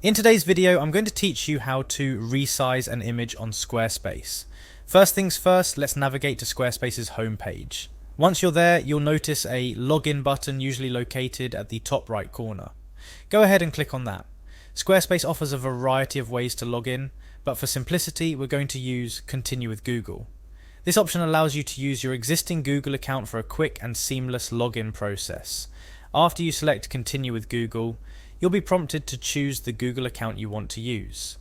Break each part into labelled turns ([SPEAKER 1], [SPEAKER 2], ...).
[SPEAKER 1] In today's video, I'm going to teach you how to resize an image on Squarespace. First things first, let's navigate to Squarespace's homepage. Once you're there, you'll notice a login button usually located at the top right corner. Go ahead and click on that. Squarespace offers a variety of ways to log in, but for simplicity, we're going to use Continue with Google. This option allows you to use your existing Google account for a quick and seamless login process. After you select Continue with Google, you'll be prompted to choose the Google account you want to use.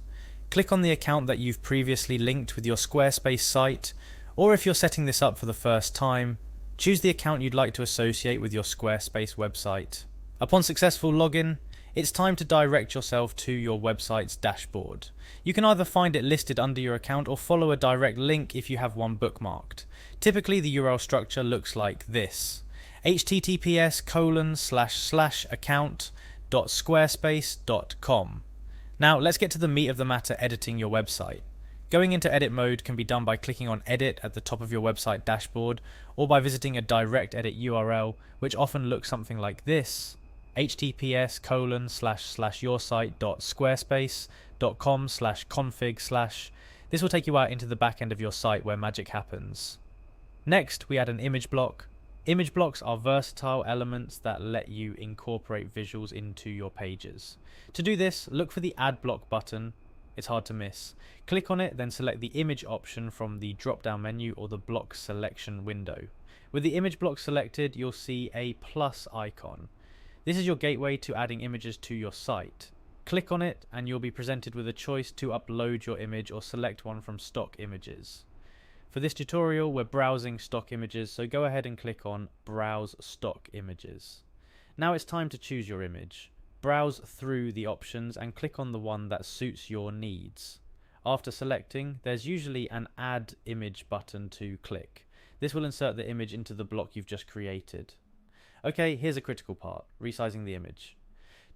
[SPEAKER 1] Click on the account that you've previously linked with your Squarespace site, or if you're setting this up for the first time, choose the account you'd like to associate with your Squarespace website. Upon successful login, it's time to direct yourself to your website's dashboard. You can either find it listed under your account or follow a direct link if you have one bookmarked. Typically the URL structure looks like this: https://account.squarespace.com. Now let's get to the meat of the matter, editing your website. Going into edit mode can be done by clicking on edit at the top of your website dashboard, or by visiting a direct edit URL, which often looks something like this: https://yoursite.squarespace.com/config/. This will take you out into the back end of your site where magic happens. Next, we add an image block. Image blocks are versatile elements that let you incorporate visuals into your pages. To do this, look for the Add Block button. It's hard to miss. Click on it, then select the image option from the drop-down menu or the block selection window. With the image block selected, you'll see a plus icon. This is your gateway to adding images to your site. Click on it and you'll be presented with a choice to upload your image or select one from stock images. For this tutorial, we're browsing stock images, so go ahead and click on Browse Stock Images. Now it's time to choose your image. Browse through the options and click on the one that suits your needs. After selecting, there's usually an Add Image button to click. This will insert the image into the block you've just created. Okay, here's a critical part: resizing the image.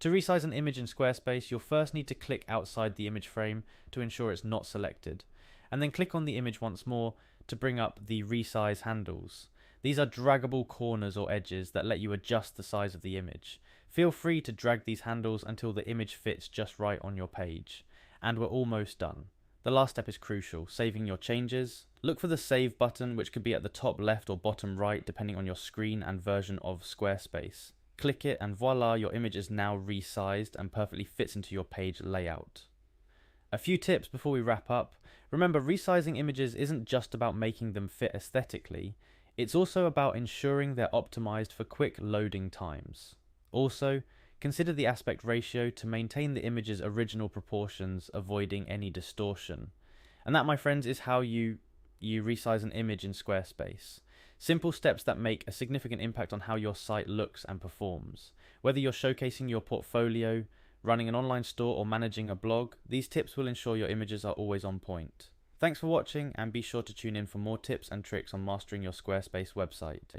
[SPEAKER 1] To resize an image in Squarespace, you'll first need to click outside the image frame to ensure it's not selected, and then click on the image once more to bring up the resize handles. These are draggable corners or edges that let you adjust the size of the image. Feel free to drag these handles until the image fits just right on your page. And we're almost done. The last step is crucial: saving your changes. Look for the Save button, which could be at the top left or bottom right depending on your screen and version of Squarespace. Click it and voila, your image is now resized and perfectly fits into your page layout. A few tips before we wrap up. Remember, resizing images isn't just about making them fit aesthetically, it's also about ensuring they're optimized for quick loading times. Also, consider the aspect ratio to maintain the image's original proportions, avoiding any distortion. And that, my friends, is how you resize an image in Squarespace. Simple steps that make a significant impact on how your site looks and performs. Whether you're showcasing your portfolio, running an online store, or managing a blog, these tips will ensure your images are always on point. Thanks for watching, and be sure to tune in for more tips and tricks on mastering your Squarespace website.